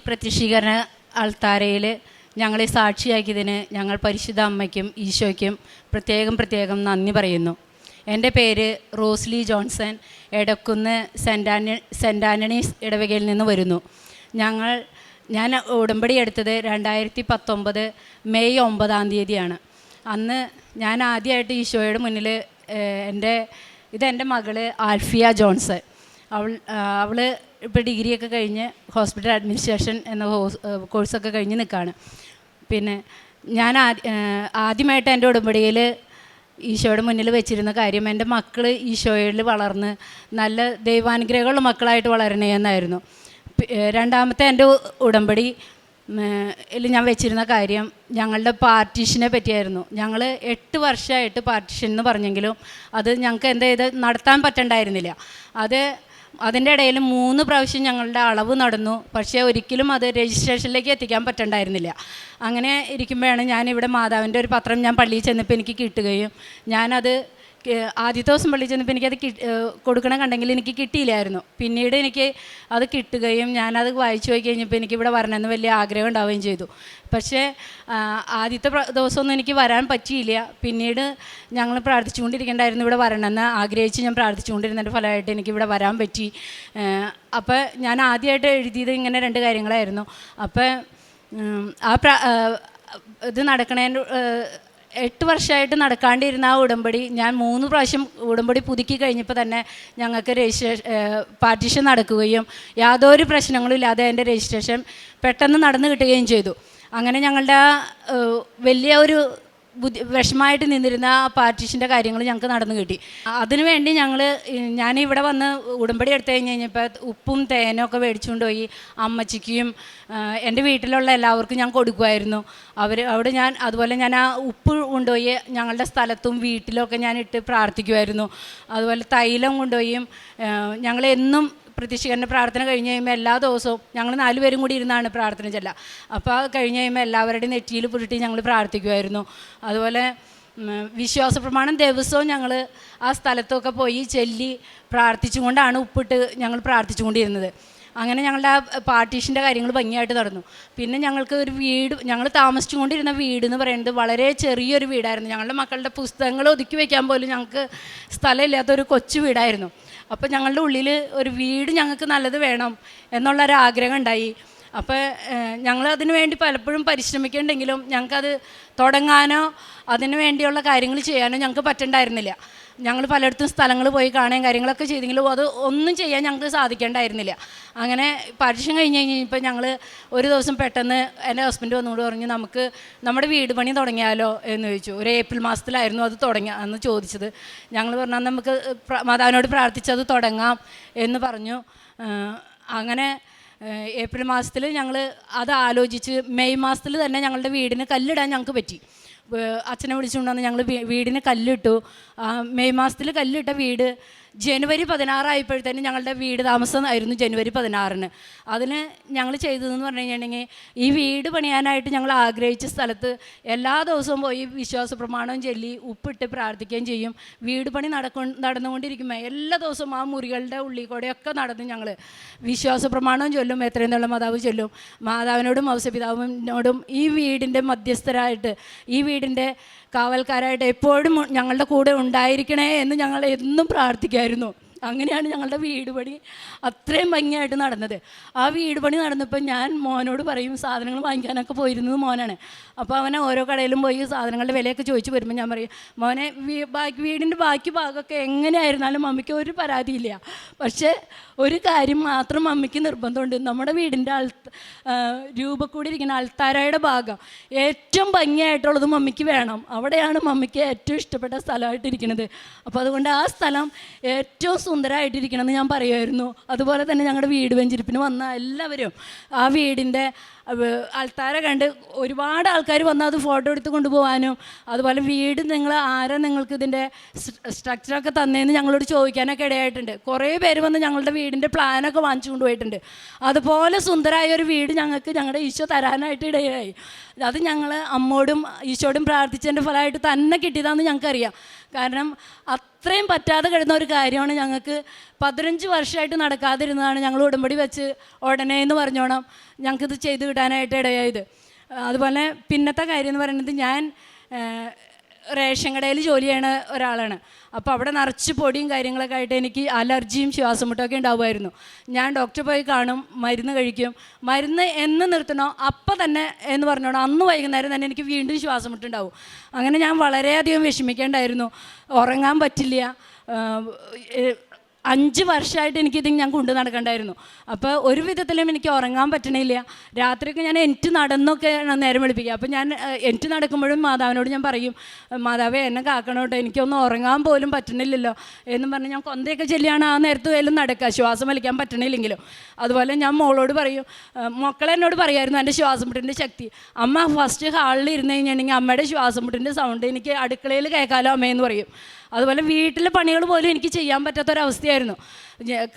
പ്രത്യക്ഷീകരണ അൾത്താരയിൽ ഞങ്ങളെ സാക്ഷിയാക്കിയതിന് ഞങ്ങൾ പരിശുദ്ധ അമ്മയ്ക്കും ഈശോയ്ക്കും പ്രത്യേകം നന്ദി പറയുന്നു. എൻ്റെ പേര് Rosily Johnson, Edakkunnu cent Antony's ഇടവകയിൽ നിന്ന് വരുന്നു. ഞാൻ ഉടമ്പടി എടുത്തത് 2019 മെയ് 9 അന്ന് ഞാൻ ആദ്യമായിട്ട് ഈശോയുടെ മുന്നിൽ ഇതെൻ്റെ മകള് ആൽഫിയ ജോൺസൺ. അവൾ ഇപ്പോൾ ഡിഗ്രിയൊക്കെ കഴിഞ്ഞ് ഹോസ്പിറ്റൽ അഡ്മിനിസ്ട്രേഷൻ എന്ന കോഴ്സൊക്കെ കഴിഞ്ഞ് നിൽക്കുകയാണ്. പിന്നെ ഞാൻ ആദ്യമായിട്ട് എൻ്റെ ഉടമ്പടിയിൽ ഈശോയുടെ മുന്നിൽ വെച്ചിരുന്ന കാര്യം എൻ്റെ മക്കൾ ഈശോയിൽ വളർന്ന് നല്ല ദൈവാനുഗ്രഹമുള്ള മക്കളായിട്ട് വളരണേ എന്നായിരുന്നു. രണ്ടാമത്തെ എൻ്റെ ഉടമ്പടി ഞാൻ വെച്ചിരുന്ന കാര്യം ഞങ്ങളുടെ പാർട്ടീഷനെ പറ്റിയായിരുന്നു. ഞങ്ങൾ 8 വർഷമായിട്ട് പാർട്ടീഷൻ എന്ന് പറഞ്ഞെങ്കിലും അത് ഞങ്ങൾക്ക് നടത്താൻ പറ്റണ്ടായിരുന്നില്ല. അതിൻ്റെ ഇടയിൽ 3 പ്രാവശ്യം ഞങ്ങളുടെ അളവ് നടന്നു, പക്ഷേ ഒരിക്കലും അത് രജിസ്ട്രേഷനിലേക്ക് എത്തിക്കാൻ പറ്റണ്ടായിരുന്നില്ല. അങ്ങനെ ഇരിക്കുമ്പോഴാണ് ഞാനിവിടെ മാതാവിൻ്റെ ഒരു പത്രം ഞാൻ പള്ളിയിൽ ചെന്നപ്പോൾ എനിക്ക് കിട്ടുകയും ഞാനത് ആദ്യത്തെ ദിവസം പള്ളിയിൽ ചെന്നപ്പോൾ എനിക്കത് കൊടുക്കണം കണ്ടെങ്കിൽ എനിക്ക് കിട്ടിയില്ലായിരുന്നു. പിന്നീട് എനിക്ക് അത് കിട്ടുകയും ഞാനത് വായിച്ചു പോയി കഴിഞ്ഞപ്പോൾ എനിക്കിവിടെ വരണമെന്ന് വലിയ ആഗ്രഹം ഉണ്ടാവുകയും ചെയ്തു. പക്ഷേ ആദ്യത്തെ ദിവസമൊന്നും എനിക്ക് വരാൻ പറ്റിയില്ല. പിന്നീട് ഞങ്ങൾ പ്രാർത്ഥിച്ചുകൊണ്ടിരിക്കേണ്ടായിരുന്നു ഇവിടെ വരണമെന്ന് ആഗ്രഹിച്ച് ഞാൻ പ്രാർത്ഥിച്ചുകൊണ്ടിരുന്നതിൻ്റെ ഫലമായിട്ട് എനിക്കിവിടെ വരാൻ പറ്റി. അപ്പോൾ ഞാൻ ആദ്യമായിട്ട് എഴുതിയത് ഇങ്ങനെ 2 കാര്യങ്ങളായിരുന്നു. അപ്പോൾ ഇത് നടക്കണേൻ്റെ 8 വർഷമായിട്ട് നടക്കാണ്ടിരുന്ന ആ ഉടമ്പടി ഞാൻ 3 പ്രാവശ്യം ഉടമ്പടി പുതുക്കി കഴിഞ്ഞപ്പോൾ തന്നെ ഞങ്ങൾക്ക് പാർട്ടീഷൻ നടക്കുകയും യാതൊരു പ്രശ്നങ്ങളും ഇല്ലാതെ എൻ്റെ രജിസ്ട്രേഷൻ പെട്ടെന്ന് നടന്നു കിട്ടുകയും ചെയ്തു. അങ്ങനെ ഞങ്ങളുടെ വലിയ ഒരു വിഷമമായിട്ട് നിന്നിരുന്ന ആ പാർട്ടീഷൻ്റെ കാര്യങ്ങൾ ഞങ്ങൾക്ക് നടന്നു കിട്ടി. അതിനുവേണ്ടി ഞാനിവിടെ വന്ന് ഉടമ്പടി എടുത്തു കഴിഞ്ഞപ്പോൾ ഉപ്പും തേനും ഒക്കെ മേടിച്ചുകൊണ്ട് പോയി അമ്മച്ചിക്കും എൻ്റെ വീട്ടിലുള്ള എല്ലാവർക്കും ഞാൻ കൊടുക്കുമായിരുന്നു. അതുപോലെ ഞാൻ ആ ഉപ്പ് കൊണ്ടുപോയി ഞങ്ങളുടെ സ്ഥലത്തും വീട്ടിലൊക്കെ ഞാൻ ഇട്ട് പ്രാർത്ഥിക്കുമായിരുന്നു. അതുപോലെ തൈലം കൊണ്ടുപോയും ഞങ്ങളെന്നും പ്രത്യക്ഷീകരണ പ്രാർത്ഥന കഴിഞ്ഞ് കഴിയുമ്പോൾ എല്ലാ ദിവസവും ഞങ്ങൾ 4 പേരും കൂടി ഇരുന്നാണ് പ്രാർത്ഥന ചെല്ലുക. അപ്പോൾ കഴിഞ്ഞ് കഴിയുമ്പോൾ എല്ലാവരുടെയും നെറ്റിയിൽ പുരട്ടി ഞങ്ങൾ പ്രാർത്ഥിക്കുമായിരുന്നു. അതുപോലെ വിശ്വാസ പ്രമാണം ദിവസവും ഞങ്ങൾ ആ സ്ഥലത്തൊക്കെ പോയി ചൊല്ലി പ്രാർത്ഥിച്ചുകൊണ്ടാണ് ഉപ്പിട്ട് ഞങ്ങൾ പ്രാർത്ഥിച്ചുകൊണ്ടിരുന്നത്. അങ്ങനെ ഞങ്ങളുടെ ആ പാർട്ടീഷൻ്റെ കാര്യങ്ങൾ ഭംഗിയായിട്ട് നടന്നു. പിന്നെ ഞങ്ങൾക്ക് ഒരു ഞങ്ങൾ താമസിച്ചുകൊണ്ടിരുന്ന വീടെന്ന് പറയുന്നത് വളരെ ചെറിയൊരു വീടായിരുന്നു. ഞങ്ങളുടെ മക്കളുടെ പുസ്തകങ്ങൾ ഒതുക്കി വയ്ക്കാൻ പോലും ഞങ്ങൾക്ക് സ്ഥലമില്ലാത്തൊരു കൊച്ചു വീടായിരുന്നു. അപ്പോൾ ഞങ്ങളുടെ ഉള്ളിൽ ഒരു വീട് ഞങ്ങൾക്ക് നല്ലത് വേണം എന്നുള്ളൊരാഗ്രഹം ഉണ്ടായി. അപ്പോൾ ഞങ്ങൾ അതിനു വേണ്ടി പലപ്പോഴും പരിശ്രമിക്കുന്നുണ്ടെങ്കിലും ഞങ്ങൾക്കത് തുടങ്ങാനോ അതിനു വേണ്ടിയുള്ള കാര്യങ്ങൾ ചെയ്യാനോ ഞങ്ങൾക്ക് പറ്റണ്ടായിരുന്നില്ല. ഞങ്ങൾ പലയിടത്തും സ്ഥലങ്ങൾ പോയി കാണുകയും കാര്യങ്ങളൊക്കെ ചെയ്തെങ്കിലും അത് ഒന്നും ചെയ്യാൻ ഞങ്ങൾക്ക് സാധിക്കേണ്ടായിരുന്നില്ല. അങ്ങനെ പാർട്ടീഷൻ കഴിഞ്ഞപ്പോൾ ഞങ്ങൾ ഒരു ദിവസം പെട്ടെന്ന് എൻ്റെ ഹസ്ബൻഡ് വന്നുകൊണ്ട് പറഞ്ഞു, നമുക്ക് നമ്മുടെ വീട് പണി തുടങ്ങിയാലോ എന്ന് ചോദിച്ചു. ഒരു ഏപ്രിൽ മാസത്തിലായിരുന്നു അത് അന്ന് ചോദിച്ചത്. ഞങ്ങൾ പറഞ്ഞാൽ നമുക്ക് മാതാവിനോട് പ്രാർത്ഥിച്ചത് തുടങ്ങാം എന്ന് പറഞ്ഞു. അങ്ങനെ ഏപ്രിൽ മാസത്തിൽ ഞങ്ങൾ അത് ആലോചിച്ച് മെയ് മാസത്തിൽ തന്നെ ഞങ്ങളുടെ വീടിന് കല്ലിടാൻ ഞങ്ങൾക്ക് പറ്റി. അച്ഛനെ വിളിച്ചുകൊണ്ടുവന്ന് ഞങ്ങൾ വീടിന് കല്ലിട്ടു. മെയ് മാസത്തിൽ കല്ലിട്ട വീട് ജനുവരി 16 ആയപ്പോഴത്തേനും ഞങ്ങളുടെ വീട് താമസമായിരുന്നു ജനുവരി 16. അതിന് ഞങ്ങൾ ചെയ്തതെന്ന് പറഞ്ഞു കഴിഞ്ഞിട്ടുണ്ടെങ്കിൽ ഈ വീട് പണിയാനായിട്ട് ഞങ്ങൾ ആഗ്രഹിച്ച സ്ഥലത്ത് എല്ലാ ദിവസവും പോയി വിശ്വാസ പ്രമാണം ചൊല്ലി ഉപ്പിട്ട് പ്രാർത്ഥിക്കുകയും ചെയ്യും. വീട് പണി നടന്നുകൊണ്ടിരിക്കുമ്പോൾ എല്ലാ ദിവസവും ആ മുറികളുടെ ഉള്ളിൽ കൂടെയൊക്കെ നടന്ന് ഞങ്ങൾ വിശ്വാസ പ്രമാണം ചൊല്ലും, എത്രയും നല്ല മാതാവ് ചൊല്ലും. മാതാവിനോടും ഔസപിതാവിനോടും ഈ വീടിൻ്റെ മധ്യസ്ഥരായിട്ട് ഈ വീടിൻ്റെ കാവൽക്കാരായിട്ട് എപ്പോഴും ഞങ്ങളുടെ കൂടെ ഉണ്ടായിരിക്കണേ എന്ന് ഞങ്ങൾ എന്നും പ്രാർത്ഥിക്കുമായിരുന്നു. അങ്ങനെയാണ് ഞങ്ങളുടെ വീട് പണി അത്രയും ഭംഗിയായിട്ട് നടന്നത്. ആ വീട് പണി നടന്നപ്പോൾ ഞാൻ മോനോട് പറയും, സാധനങ്ങൾ വാങ്ങിക്കാനൊക്കെ പോയിരുന്നത് മോനാണ്. അപ്പോൾ അവനെ ഓരോ കടയിലും പോയി സാധനങ്ങളുടെ വിലയൊക്കെ ചോദിച്ച് വരുമ്പോൾ ഞാൻ പറയും, മോനെ വീടിൻ്റെ ബാക്കി ഭാഗമൊക്കെ എങ്ങനെയായിരുന്നാലും മമ്മിക്ക് ഒരു പരാതിയില്ല. പക്ഷേ ഒരു കാര്യം മാത്രം മമ്മിക്ക് നിർബന്ധമുണ്ട്, നമ്മുടെ വീടിൻ്റെ രൂപക്കൂടിയിരിക്കുന്ന അൾത്താരയുടെ ഭാഗം ഏറ്റവും ഭംഗിയായിട്ടുള്ളത് മമ്മിക്ക് വേണം. അവിടെയാണ് മമ്മിക്ക് ഏറ്റവും ഇഷ്ടപ്പെട്ട സ്ഥലമായിട്ടിരിക്കുന്നത്. അപ്പോൾ അതുകൊണ്ട് ആ സ്ഥലം ഏറ്റവും സുന്ദരമായിട്ടിരിക്കണമെന്ന് ഞാൻ പറയുമായിരുന്നു. അതുപോലെ തന്നെ ഞങ്ങളുടെ വീട് വെഞ്ചിരിപ്പിന് വന്ന എല്ലാവരും ആ വീടിൻ്റെ ആൾക്കാരെ കണ്ട് ഒരുപാട് ആൾക്കാർ വന്ന് അത് ഫോട്ടോ എടുത്ത് കൊണ്ടുപോകാനും അതുപോലെ വീട് നിങ്ങൾ ആരാ നിങ്ങൾക്ക് ഇതിൻ്റെ സ്ട്രക്ചറൊക്കെ തന്നതെന്ന് ഞങ്ങളോട് ചോദിക്കാനൊക്കെ ഇടയായിട്ടുണ്ട്. കുറേ പേര് വന്ന് ഞങ്ങളുടെ വീടിൻ്റെ പ്ലാനൊക്കെ വാങ്ങിച്ചു കൊണ്ടുപോയിട്ടുണ്ട്. അതുപോലെ സുന്ദരമായ ഒരു വീട് ഞങ്ങൾക്ക് ഞങ്ങളുടെ ഈശോ തരാനായിട്ട് ഇടയായി. അത് ഞങ്ങൾ അമ്മോടും ഈശോടും പ്രാർത്ഥിച്ചതിൻ്റെ ഫലമായിട്ട് തന്നെ കിട്ടിയതാണെന്ന് ഞങ്ങൾക്കറിയാം. കാരണം അത്രയും പറ്റാതെ കിടന്ന ഒരു കാര്യമാണ്. ഞങ്ങൾക്ക് 15 വർഷമായിട്ട് നടക്കാതിരുന്നതാണ്. ഞങ്ങൾ ഉടമ്പടി വെച്ച് ഉടനെ എന്ന് പറഞ്ഞോണം ഞങ്ങൾക്കിത് ചെയ്ത് കിട്ടാനായിട്ട് ഇടയായത്. അതുപോലെ പിന്നത്തെ കാര്യം എന്ന് പറയുന്നത്, ഞാൻ റേഷൻ കടയിൽ ജോലി ചെയ്യണ ഒരാളാണ്. അപ്പോൾ അവിടെ നിറച്ച് പൊടിയും കാര്യങ്ങളൊക്കെ ആയിട്ട് എനിക്ക് അലർജിയും ശ്വാസം മുട്ടൊക്കെ ഉണ്ടാവുമായിരുന്നു. ഞാൻ ഡോക്ടറെ പോയി കാണും, മരുന്ന് കഴിക്കും. മരുന്ന് എന്ന് നിർത്തണോ അപ്പം തന്നെ എന്ന് പറഞ്ഞോണം അന്ന് വൈകുന്നേരം തന്നെ എനിക്ക് വീണ്ടും ശ്വാസം മുട്ടുണ്ടാവും. അങ്ങനെ ഞാൻ വളരെയധികം വിഷമിക്കേണ്ടായിരുന്നു. ഉറങ്ങാൻ പറ്റില്ല. 5 വർഷമായിട്ട് എനിക്കിത് ഞാൻ കൊണ്ടു നടക്കണ്ടായിരുന്നു. അപ്പോൾ ഒരു വിധത്തിലും എനിക്ക് ഉറങ്ങാൻ പറ്റണില്ല. രാത്രിയൊക്കെ ഞാൻ എനിക്ക് നടന്നൊക്കെ നേരം വെളുപ്പിക്കുക. അപ്പോൾ ഞാൻ എനിക്ക് നടക്കുമ്പോഴും മാതാവിനോട് ഞാൻ പറയും, മാതാവേ എന്നെ കാക്കണോട്ടോ, എനിക്കൊന്നും ഉറങ്ങാൻ പോലും പറ്റണില്ലല്ലോ എന്നും പറഞ്ഞ് ഞാൻ കൊന്തയൊക്കെ ചെല്ലിയാണ് ആ നേരത്ത് വേലും നടക്കുക, ശ്വാസം വലിക്കാൻ പറ്റണില്ലെങ്കിലും. അതുപോലെ ഞാൻ മോളോട് പറയും, മക്കളെന്നോട് പറയുമായിരുന്നു എൻ്റെ ശ്വാസം മുട്ടിൻ്റെ ശക്തി. അമ്മ ഫസ്റ്റ് ഹാളിൽ ഇരുന്ന് കഴിഞ്ഞിട്ടുണ്ടെങ്കിൽ അമ്മയുടെ ശ്വാസം മുട്ടിൻ്റെ സൗണ്ട് എനിക്ക് അടുക്കളയിൽ കേൾക്കാമല്ലോ അമ്മയെന്ന് പറയും. അതുപോലെ വീട്ടിലെ പണികൾ പോലും എനിക്ക് ചെയ്യാൻ പറ്റാത്തൊരവസ്ഥയായിരുന്നു.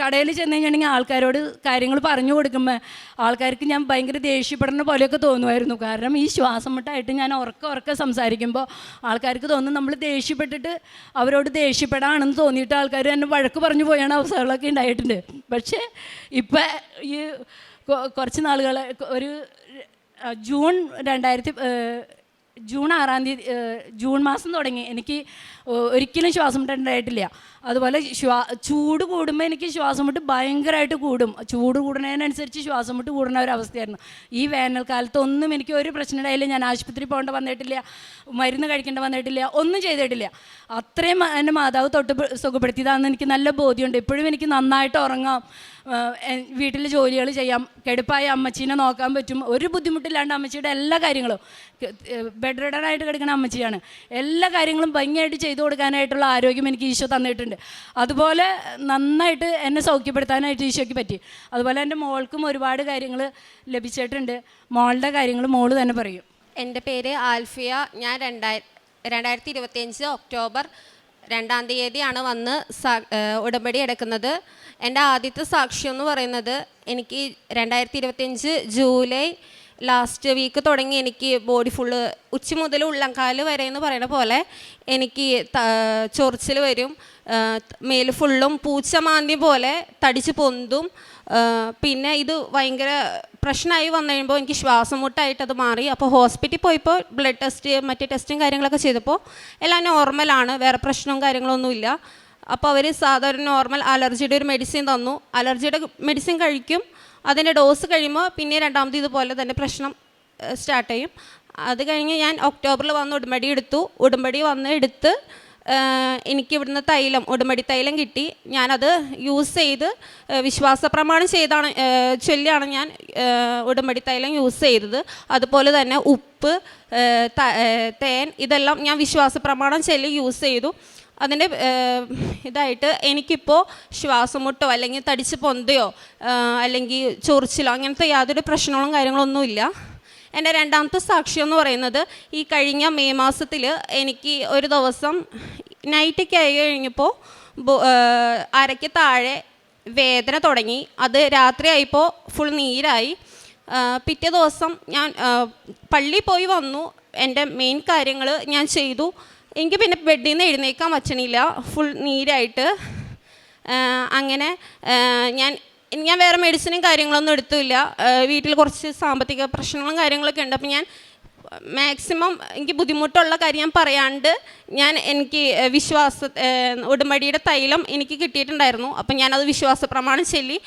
കടയിൽ ചെന്ന് കഴിഞ്ഞിട്ടുണ്ടെങ്കിൽ ആൾക്കാരോട് കാര്യങ്ങൾ പറഞ്ഞു കൊടുക്കുമ്പോൾ ആൾക്കാർക്ക് ഞാൻ ഭയങ്കര ദേഷ്യപ്പെടുന്ന പോലെയൊക്കെ തോന്നുമായിരുന്നു. കാരണം ഈ ശ്വാസം മുട്ടായിട്ട് ഞാൻ ഉറക്കെ സംസാരിക്കുമ്പോൾ ആൾക്കാർക്ക് തോന്നും നമ്മൾ ദേഷ്യപ്പെട്ടിട്ട് അവരോട് ദേഷ്യപ്പെടാണെന്ന് തോന്നിയിട്ട് ആൾക്കാർ എന്നെ വഴക്ക് പറഞ്ഞു പോയാണ് അവസ്ഥകളൊക്കെ ഉണ്ടായിട്ടുണ്ട്. പക്ഷേ ഇപ്പം ഈ കുറച്ച് നാളുകൾ ഒരു ജൂൺ 6 ജൂൺ മാസം തുടങ്ങി എനിക്ക് ഒരിക്കലും ശ്വാസം മുട്ട് ഉണ്ടായിട്ടില്ല. അതുപോലെ ചൂട് കൂടുമ്പോൾ എനിക്ക് ശ്വാസം മുട്ട് ഭയങ്കരമായിട്ട് കൂടും. ചൂട് കൂടുന്നതിനനുസരിച്ച് ശ്വാസം മുട്ട് കൂടുന്ന ഒരവസ്ഥയായിരുന്നു. ഈ വേനൽക്കാലത്തൊന്നും എനിക്ക് ഒരു പ്രശ്നം ഉണ്ടായില്ല. ഞാൻ ആശുപത്രി പോകേണ്ട വന്നിട്ടില്ല, മരുന്ന് കഴിക്കേണ്ട വന്നിട്ടില്ല, ഒന്നും ചെയ്തിട്ടില്ല. അത്രയും എൻ്റെ മാതാവ് തൊട്ട് സുഖപ്പെടുത്തിയതാണെന്ന് എനിക്ക് നല്ല ബോധ്യമുണ്ട്. ഇപ്പോഴും എനിക്ക് നന്നായിട്ട് ഉറങ്ങാം, വീട്ടിൽ ജോലികൾ ചെയ്യാം, കിടപ്പായ അമ്മച്ചീനെ നോക്കാൻ പറ്റും. ഒരു ബുദ്ധിമുട്ടില്ലാണ്ട് അമ്മച്ചിയുടെ എല്ലാ കാര്യങ്ങളും, ബെഡ് റിഡനായിട്ട് കിടക്കുന്ന അമ്മച്ചിയാണ്, എല്ലാ കാര്യങ്ങളും ഭംഗിയായിട്ട് ചെയ്തു കൊടുക്കാനായിട്ടുള്ള ആരോഗ്യം എനിക്ക് ഈശോ തന്നിട്ടുണ്ട്. അതുപോലെ നന്നായിട്ട് എന്നെ സൗഖ്യപ്പെടുത്താനായിട്ട് ഈശോയ്ക്ക് പറ്റി. അതുപോലെ എൻ്റെ മോൾക്കും ഒരുപാട് കാര്യങ്ങൾ ലഭിച്ചിട്ടുണ്ട്. മോളുടെ കാര്യങ്ങൾ മോള് തന്നെ പറയും. എൻ്റെ പേര് ആൽഫിയ. ഞാൻ 2025 ഒക്ടോബർ 2-ാം തീയതിയാണ് വന്ന് ഉടമ്പടി എടുക്കുന്നത്. എൻ്റെ ആദ്യത്തെ സാക്ഷ്യം എന്ന് പറയുന്നത്, എനിക്ക് 2025 ജൂലൈ ലാസ്റ്റ് വീക്ക് തുടങ്ങി എനിക്ക് ബോഡി ഫുള്ള് ഉച്ച മുതൽ ഉള്ളംകാല് വരെ എന്ന് പറയുന്ന പോലെ എനിക്ക് ചൊറിച്ചിൽ വരും. മേല് ഫുള്ളും പൂച്ചമാന്തി പോലെ തടിച്ച് പൊന്തും. പിന്നെ ഇത് ഭയങ്കര പ്രശ്നമായി വന്നു കഴിയുമ്പോൾ എനിക്ക് ശ്വാസം മുട്ടായിട്ട് അത് മാറി. അപ്പോൾ ഹോസ്പിറ്റലിൽ പോയപ്പോൾ ബ്ലഡ് ടെസ്റ്റ് മറ്റേ ടെസ്റ്റും കാര്യങ്ങളൊക്കെ ചെയ്തപ്പോൾ എല്ലാം നോർമലാണ്, വേറെ പ്രശ്നവും കാര്യങ്ങളൊന്നുമില്ല. അപ്പോൾ അവർ സാധാരണ നോർമൽ അലർജിയുടെ ഒരു മെഡിസിൻ തന്നു. അലർജിയുടെ മെഡിസിൻ കഴിക്കും, അതിൻ്റെ ഡോസ് കഴിയുമ്പോൾ പിന്നെ രണ്ടാമത് ഇതുപോലെ തന്നെ പ്രശ്നം സ്റ്റാർട്ട് ചെയ്യും. അത് കഴിഞ്ഞ് ഞാൻ ഒക്ടോബറിൽ വന്ന് ഉടമ്പടി എടുത്തു. ഉടമ്പടി വന്ന് എടുത്ത് എനിക്ക് ഇവിടുന്ന് തൈലം, ഉടമ്പടി തൈലം കിട്ടി. ഞാനത് യൂസ് ചെയ്ത് വിശ്വാസ പ്രമാണം ചൊല്ലിയാണ് ഞാൻ ഉടമ്പടി തൈലം യൂസ് ചെയ്തത്. അതുപോലെ തന്നെ ഉപ്പ്, തേൻ, ഇതെല്ലാം ഞാൻ വിശ്വാസ പ്രമാണം ചൊല്ലി യൂസ് ചെയ്തു. അതിൻ്റെ ഇതായിട്ട് എനിക്കിപ്പോൾ ശ്വാസം മുട്ടോ അല്ലെങ്കിൽ തടിച്ച് പൊന്തയോ അല്ലെങ്കിൽ ചൊറിച്ചിലോ അങ്ങനത്തെ യാതൊരു പ്രശ്നങ്ങളും കാര്യങ്ങളൊന്നുമില്ല. എൻ്റെ രണ്ടാമത്തെ സാക്ഷ്യം എന്ന് പറയുന്നത്, ഈ കഴിഞ്ഞ മെയ് മാസത്തിൽ എനിക്ക് ഒരു ദിവസം നൈറ്റൊക്കെ ആയി കഴിഞ്ഞപ്പോൾ അരയ്ക്ക് താഴെ വേദന തുടങ്ങി. അത് രാത്രിയായപ്പോൾ ഫുൾ നീരായി. പിറ്റേ ദിവസം ഞാൻ പള്ളിയിൽ പോയി വന്നു, എൻ്റെ മെയിൻ കാര്യങ്ങൾ ഞാൻ ചെയ്തു. എനിക്ക് പിന്നെ ബെഡിൽ നിന്ന് എഴുന്നേൽക്കാൻ പറ്റണില്ല, ഫുൾ നീരായിട്ട്. അങ്ങനെ ഞാൻ വേറെ മെഡിസിനും കാര്യങ്ങളൊന്നും എടുത്തില്ല. വീട്ടിൽ കുറച്ച് സാമ്പത്തിക പ്രശ്നങ്ങളും കാര്യങ്ങളൊക്കെ ഉണ്ട്. അപ്പോൾ ഞാൻ മാക്സിമം എനിക്ക് ബുദ്ധിമുട്ടുള്ള കാര്യം ഞാൻ പറയാണ്ട് എനിക്ക് ഉടമ്പടിയുടെ തൈലം എനിക്ക് കിട്ടിയിട്ടുണ്ടായിരുന്നു. അപ്പം ഞാനത് വിശ്വാസ പ്രമാണം ചൊല്ലി,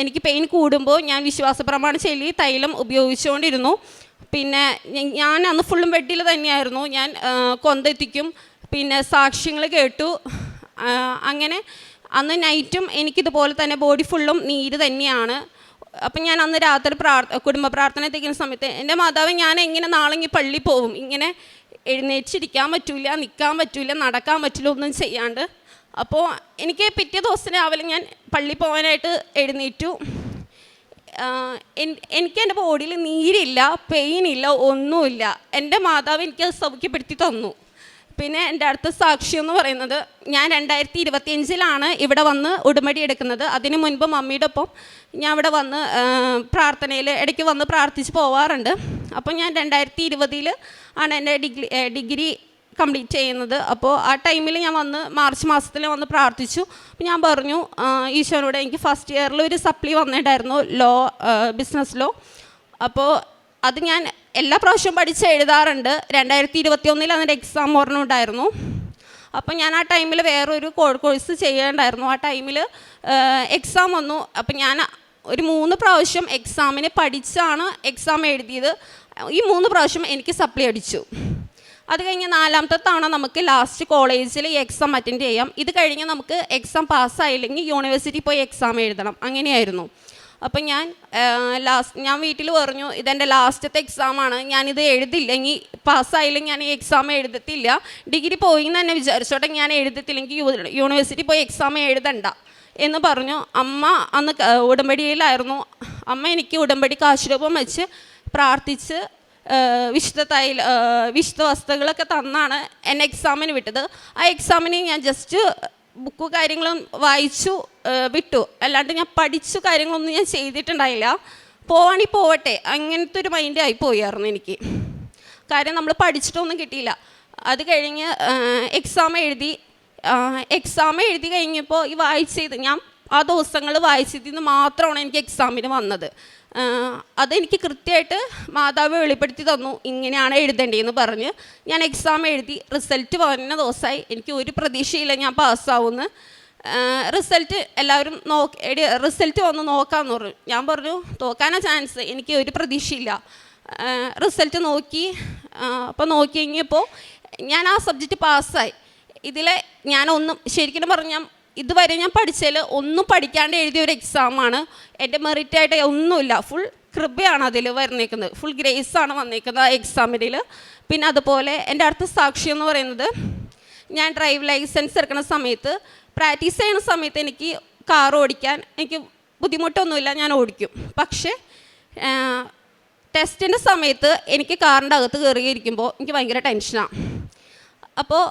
എനിക്ക് പെയിൻ കൂടുമ്പോൾ ഞാൻ വിശ്വാസ പ്രമാണം ചൊല്ലി തൈലം ഉപയോഗിച്ചുകൊണ്ടിരുന്നു. പിന്നെ ഞാൻ അന്ന് ഫുള്ളും ബെഡിൽ തന്നെയായിരുന്നു. ഞാൻ കൊന്തെത്തിക്കും, പിന്നെ സാക്ഷ്യങ്ങൾ കേട്ടു. അങ്ങനെ അന്ന് നൈറ്റും എനിക്കിതുപോലെ തന്നെ ബോഡി ഫുള്ളും നീര് തന്നെയാണ്. അപ്പം ഞാൻ അന്ന് രാത്രി കുടുംബ പ്രാർത്ഥന എത്തിക്കുന്ന സമയത്ത്, എൻ്റെ മാതാവ് ഞാൻ എങ്ങനെ നാളെ പള്ളിയിൽ പോവും, ഇങ്ങനെ എഴുന്നേറ്റിരിക്കാൻ പറ്റില്ല, നിൽക്കാൻ പറ്റില്ല, നടക്കാൻ പറ്റില്ല, ഒന്നും ചെയ്യാണ്ട്. അപ്പോൾ എനിക്ക് പിറ്റേ ദിവസം രാവിലെ ഞാൻ പള്ളിയിൽ പോകാനായിട്ട് എഴുന്നേറ്റു. എനിക്ക് എൻ്റെ ബോഡിയിൽ നീരില്ല, പെയിനില്ല, ഒന്നുമില്ല. എൻ്റെ മാതാവ് എനിക്ക് അത് സൗഖ്യപ്പെടുത്തി തന്നു. പിന്നെ എൻ്റെ അടുത്ത സാക്ഷ്യം എന്ന് പറയുന്നത്, ഞാൻ 2025 ഇവിടെ വന്ന് ഉടമ്പടി എടുക്കുന്നത്. അതിന് മുൻപ് മമ്മിയുടെ ഒപ്പം ഞാൻ ഇവിടെ വന്ന് പ്രാർത്ഥനയിൽ ഇടയ്ക്ക് വന്ന് പ്രാർത്ഥിച്ച് പോവാറുണ്ട്. അപ്പോൾ ഞാൻ 2020 ആണ് എൻ്റെ ഡിഗ്രി കംപ്ലീറ്റ് ചെയ്യുന്നത്. അപ്പോൾ ആ ടൈമിൽ ഞാൻ വന്ന് മാർച്ച് മാസത്തിൽ വന്ന് പ്രാർത്ഥിച്ചു. അപ്പോൾ ഞാൻ പറഞ്ഞു ഈശോനോട്, എനിക്ക് ഫസ്റ്റ് ഇയറിൽ ഒരു സപ്ലി വന്നിട്ടുണ്ടായിരുന്നു, ബിസിനസ് ലോ. അപ്പോൾ അത് ഞാൻ എല്ലാ പ്രാവശ്യവും പഠിച്ച് എഴുതാറുണ്ട്. 2021 അതിൻ്റെ എക്സാം ഓർമ്മയുണ്ടായിരുന്നു. അപ്പോൾ ഞാൻ ആ ടൈമിൽ വേറൊരു കോഴ്സ് ചെയ്യേണ്ടായിരുന്നു. ആ ടൈമിൽ എക്സാം വന്നു. അപ്പോൾ ഞാൻ ഒരു 3 പ്രാവശ്യം എക്സാമിന് പഠിച്ചാണ് എക്സാം എഴുതിയത്. ഈ 3 പ്രാവശ്യം എനിക്ക് സപ്ലി അടിച്ചു. അത് കഴിഞ്ഞ് 4ാമത്തെ തവണ നമുക്ക് ലാസ്റ്റ് കോളേജിൽ ഈ എക്സാം അറ്റൻഡ് ചെയ്യാം. ഇത് കഴിഞ്ഞ് നമുക്ക് എക്സാം പാസ്സായില്ലെങ്കിൽ യൂണിവേഴ്സിറ്റി പോയി എക്സാം എഴുതണം. അങ്ങനെയായിരുന്നു. അപ്പം ഞാൻ വീട്ടിൽ പറഞ്ഞു, ഇതെൻ്റെ ലാസ്റ്റത്തെ എക്സാമാണ്, ഞാനിത് എഴുതില്ലെങ്കിൽ പാസ്സായില്ലെങ്കിൽ ഞാൻ ഈ എക്സാം എഴുതത്തില്ല. ഡിഗ്രി പോയി എന്ന് തന്നെ വിചാരിച്ചോട്ടെ, ഞാൻ എഴുതത്തില്ലെങ്കിൽ യൂണിവേഴ്സിറ്റി പോയി എക്സാം എഴുതണ്ട എന്ന് പറഞ്ഞു. അമ്മ അന്ന് ഉടമ്പടിയിലായിരുന്നു. അമ്മ എനിക്ക് ഉടമ്പടി കാശുരൂപം വെച്ച് പ്രാർത്ഥിച്ച് വിശുദ്ധ വസ്തുക്കളൊക്കെ തന്നാണ് എന്നെ എക്സാമിന് വിട്ടത്. ആ എക്സാമിന് ഞാൻ ജസ്റ്റ് ബുക്ക് കാര്യങ്ങളും വായിച്ചു വിട്ടു. അല്ലാണ്ട് ഞാൻ പഠിച്ചു കാര്യങ്ങളൊന്നും ഞാൻ ചെയ്തിട്ടുണ്ടായില്ല. പോവാണെങ്കിൽ പോവട്ടെ, അങ്ങനത്തെ ഒരു മൈൻഡ് ആയിപ്പോയായിരുന്നു എനിക്ക്. കാര്യം നമ്മൾ പഠിച്ചിട്ടൊന്നും കിട്ടിയില്ല. അത് കഴിഞ്ഞ് എക്സാം എഴുതി കഴിഞ്ഞപ്പോൾ ഈ ഞാൻ ആ ദിവസങ്ങൾ വായിച്ചതിന് മാത്രമാണ് എനിക്ക് എക്സാമിന് വന്നത്. അതെനിക്ക് കൃത്യമായിട്ട് മാതാവ് വെളിപ്പെടുത്തി തന്നു, ഇങ്ങനെയാണ് എഴുതേണ്ടതെന്ന് പറഞ്ഞ്. ഞാൻ എക്സാം എഴുതി, റിസൾട്ട് വന്ന ദിവസമായി. എനിക്ക് ഒരു പ്രതീക്ഷയില്ല ഞാൻ പാസ്സാവുമെന്ന്. റിസൾട്ട് എല്ലാവരും റിസൾട്ട് വന്ന് നോക്കാമെന്ന് പറഞ്ഞു. ഞാൻ പറഞ്ഞു, തോക്കാനാ ചാൻസ്, എനിക്ക് ഒരു പ്രതീക്ഷയില്ല. റിസൾട്ട് നോക്കി. അപ്പോൾ നോക്കി കഴിഞ്ഞപ്പോൾ ഞാൻ ആ സബ്ജക്റ്റ് പാസ്സായി. ഇതിൽ ശരിക്കും പറഞ്ഞാൽ ഇതുവരെ ഞാൻ പഠിച്ചതിൽ ഒന്നും പഠിക്കാണ്ട് എഴുതിയ ഒരു എക്സാമാണ്. എൻ്റെ മെറിറ്റായിട്ട് ഒന്നുമില്ല, ഫുൾ കൃപയാണ് അതിൽ വന്നേക്കുന്നത്, ഫുൾ ഗ്രേസാണ് വന്നേക്കുന്നത് ആ എക്സാമിൽ. പിന്നെ അതുപോലെ എൻ്റെ അടുത്ത സാക്ഷ്യം എന്ന് പറയുന്നത്, ഞാൻ ഡ്രൈവ് ലൈസൻസ് എടുക്കുന്ന സമയത്ത്, പ്രാക്ടീസ് ചെയ്യുന്ന സമയത്ത് എനിക്ക് കാർ ഓടിക്കാൻ എനിക്ക് ബുദ്ധിമുട്ടൊന്നുമില്ല, ഞാൻ ഓടിക്കും. പക്ഷേ ടെസ്റ്റിൻ്റെ സമയത്ത് എനിക്ക് കാറിൻ്റെ അകത്ത് കയറിയിരിക്കുമ്പോൾ എനിക്ക് ഭയങ്കര ടെൻഷനാണ്. അപ്പോൾ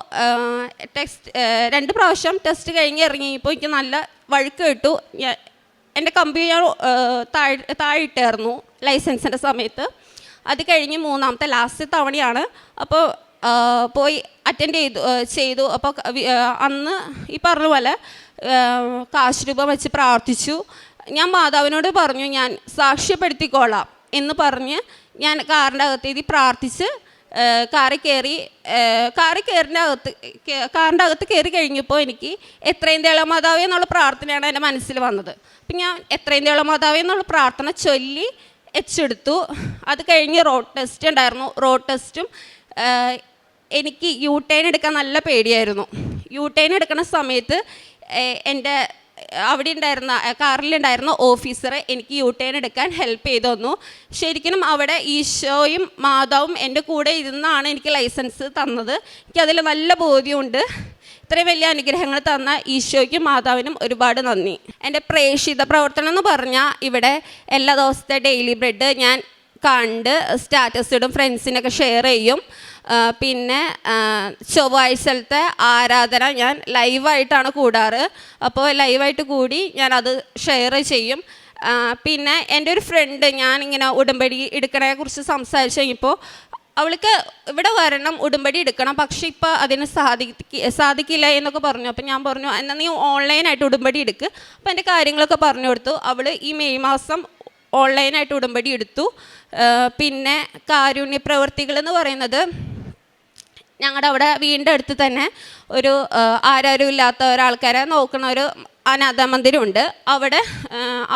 2 പ്രാവശ്യം ടെസ്റ്റ് കഴിഞ്ഞ് ഇറങ്ങിയപ്പോൾ എനിക്ക് നല്ല വഴുക്ക് കിട്ടു. എൻ്റെ കമ്പി ഞാൻ താഴെ ഇട്ടായിരുന്നു ലൈസൻസിൻ്റെ സമയത്ത്. അത് കഴിഞ്ഞ് 3ാമത്തെ ലാസ്റ്റ് തവണയാണ്. അപ്പോൾ പോയി അറ്റൻഡ് ചെയ്തു. അപ്പോൾ അന്ന് ഈ പറഞ്ഞ പോലെ കാശുരൂപം വെച്ച് പ്രാർത്ഥിച്ചു. ഞാൻ മാതാവിനോട് പറഞ്ഞു, ഞാൻ സാക്ഷ്യപ്പെടുത്തിക്കോളാം എന്ന് പറഞ്ഞ് ഞാൻ കാറിൻ്റെ അകത്തേക്ക് പ്രാർത്ഥിച്ച് കാറിൻ്റെ അകത്ത് കയറി കഴിഞ്ഞപ്പോൾ എനിക്ക് എത്രയും തേള മാതാവേ എന്നുള്ള പ്രാർത്ഥനയാണ് എൻ്റെ മനസ്സിൽ വന്നത്. അപ്പം ഞാൻ എത്രയും തേള മാതാവേ എന്നുള്ള പ്രാർത്ഥന ചൊല്ലി എച്ചെടുത്തു. അത് കഴിഞ്ഞ് റോഡ് ടെസ്റ്റ് ഉണ്ടായിരുന്നു. റോഡ് ടെസ്റ്റും എനിക്ക് യു-ടേൺ എടുക്കാൻ നല്ല പേടിയായിരുന്നു. യു-ടേൺ എടുക്കുന്ന സമയത്ത് എൻ്റെ അവിടെ ഉണ്ടായിരുന്ന കാറിലുണ്ടായിരുന്ന ഓഫീസർ എനിക്ക് യു-ടേൺ എടുക്കാൻ ഹെൽപ്പ് ചെയ്തു തന്നു. ശരിക്കും അവിടെ ഈശോയും മാതാവും എൻ്റെ കൂടെ ഇരുന്നാണ് എനിക്ക് ലൈസൻസ് തന്നത്. എനിക്കതിൽ നല്ല ബോധ്യമുണ്ട്. ഇത്രയും വലിയ അനുഗ്രഹങ്ങൾ തന്ന ഈശോയ്ക്കും മാതാവിനും ഒരുപാട് നന്ദി. എൻ്റെ പ്രേക്ഷിത പ്രവർത്തനം എന്ന് പറഞ്ഞാൽ, ഇവിടെ എല്ലാ ദിവസത്തെ ഡെയിലി ബ്രെഡ് ഞാൻ കണ്ട് സ്റ്റാറ്റസ് ഇടും, ഫ്രണ്ട്സിനൊക്കെ ഷെയർ ചെയ്യും. പിന്നെ ചൊവ്വാഴ്ചത്തെ ആരാധന ഞാൻ ലൈവായിട്ടാണ് കൂടാറ്. അപ്പോൾ ലൈവായിട്ട് കൂടി ഞാനത് ഷെയർ ചെയ്യും. പിന്നെ എൻ്റെ ഒരു ഫ്രണ്ട്, ഞാനിങ്ങനെ ഉടമ്പടി എടുക്കണതിനെക്കുറിച്ച് സംസാരിച്ച് കഴിഞ്ഞപ്പോൾ അവൾക്ക് ഇവിടെ വരണം, ഉടമ്പടി എടുക്കണം, പക്ഷേ ഇപ്പോൾ അതിന് സാധിക്കില്ല എന്നൊക്കെ പറഞ്ഞു. അപ്പോൾ ഞാൻ പറഞ്ഞു, എന്നാൽ നീ ഓൺലൈനായിട്ട് ഉടമ്പടി എടുക്ക്. അപ്പോൾ എൻ്റെ കാര്യങ്ങളൊക്കെ പറഞ്ഞു കൊടുത്തു. അവൾ ഈ മെയ് മാസം ഓൺലൈനായിട്ട് ഉടമ്പടി എടുത്തു. പിന്നെ കാരുണ്യ പ്രവർത്തികളെന്ന് പറയുന്നത്, ഞങ്ങളുടെ അവിടെ വീടിൻ്റെ അടുത്ത് തന്നെ ഒരു ആരും ഇല്ലാത്ത ഒരാൾക്കാരെ നോക്കുന്ന ഒരു അനാഥ മന്ദിരമുണ്ട്. അവിടെ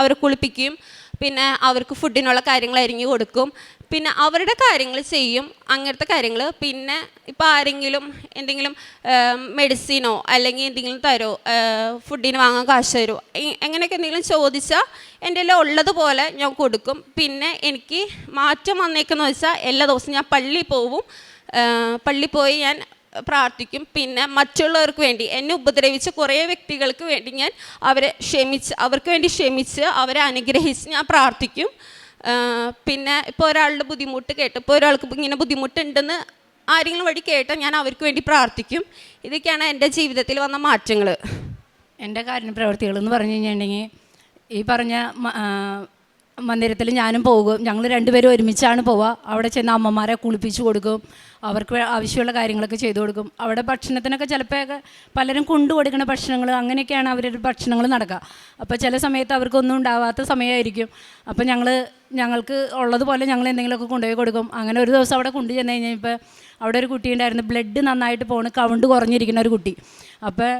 അവർ കുളിപ്പിക്കും, പിന്നെ അവർക്ക് ഫുഡിനുള്ള കാര്യങ്ങൾ അരിഞ്ഞു കൊടുക്കും, പിന്നെ അവരുടെ കാര്യങ്ങൾ ചെയ്യും, അങ്ങനത്തെ കാര്യങ്ങൾ. പിന്നെ ഇപ്പോൾ ആരെങ്കിലും എന്തെങ്കിലും മെഡിസിനോ അല്ലെങ്കിൽ എന്തെങ്കിലും തരുമോ, ഫുഡിന് വാങ്ങാൻ കാശ് തരുമോ, എങ്ങനെയൊക്കെ എന്തെങ്കിലും ചോദിച്ചാൽ എൻ്റെ എല്ലാം ഉള്ളതുപോലെ ഞാൻ കൊടുക്കും. പിന്നെ എനിക്ക് മാറ്റം വന്നേക്കെന്ന് വെച്ചാൽ, എല്ലാ ദിവസവും ഞാൻ പള്ളിയിൽ പോയി ഞാൻ പ്രാർത്ഥിക്കും. പിന്നെ മറ്റുള്ളവർക്ക് വേണ്ടി എന്നെ ഉപദ്രവിച്ച കുറേ വ്യക്തികൾക്ക് വേണ്ടി ഞാൻ അവർക്ക് വേണ്ടി ക്ഷമിച്ച് അവരെ അനുഗ്രഹിച്ച് ഞാൻ പ്രാർത്ഥിക്കും. പിന്നെ ഇപ്പോൾ ഒരാളുടെ ബുദ്ധിമുട്ട് കേട്ട്, ഇപ്പോൾ ഒരാൾക്ക് ഇങ്ങനെ ബുദ്ധിമുട്ടുണ്ടെന്ന് ആരെങ്കിലും വഴി കേട്ടാൽ ഞാൻ അവർക്ക് വേണ്ടി പ്രാർത്ഥിക്കും. ഇതൊക്കെയാണ് എൻ്റെ ജീവിതത്തിൽ വന്ന മാറ്റങ്ങൾ. എൻ്റെ കാര്യപ്രവർത്തികൾ എന്ന് പറഞ്ഞു കഴിഞ്ഞിട്ടുണ്ടെങ്കിൽ ഈ പറഞ്ഞ മന്ദിരത്തിൽ ഞാനും പോകും. ഞങ്ങൾ രണ്ടുപേരും ഒരുമിച്ചാണ് പോവുക. അവിടെ ചെന്ന് അമ്മമാരെ കുളിപ്പിച്ച് കൊടുക്കും, അവർക്ക് ആവശ്യമുള്ള കാര്യങ്ങളൊക്കെ ചെയ്തു കൊടുക്കും. അവിടെ ഭക്ഷണത്തിനൊക്കെ ചിലപ്പോഴൊക്കെ പലരും കൊണ്ടു കൊടുക്കുന്ന ഭക്ഷണങ്ങൾ അങ്ങനെയൊക്കെയാണ് അവരുടെ ഭക്ഷണങ്ങൾ നടക്കുക. അപ്പോൾ ചില സമയത്ത് അവർക്കൊന്നും ഉണ്ടാവാത്ത സമയമായിരിക്കും. അപ്പോൾ ഞങ്ങൾക്ക് ഉള്ളതുപോലെ ഞങ്ങൾ എന്തെങ്കിലുമൊക്കെ കൊണ്ടുപോയി കൊടുക്കും. അങ്ങനെ ഒരു ദിവസം അവിടെ കൊണ്ടു ചെന്ന് കഴിഞ്ഞപ്പോൾ അവിടെ ഒരു കുട്ടി ഉണ്ടായിരുന്നു, ബ്ലഡ് നന്നായിട്ട് പോണ്, കൗണ്ട് കുറഞ്ഞിരിക്കുന്ന ഒരു കുട്ടി. അപ്പോൾ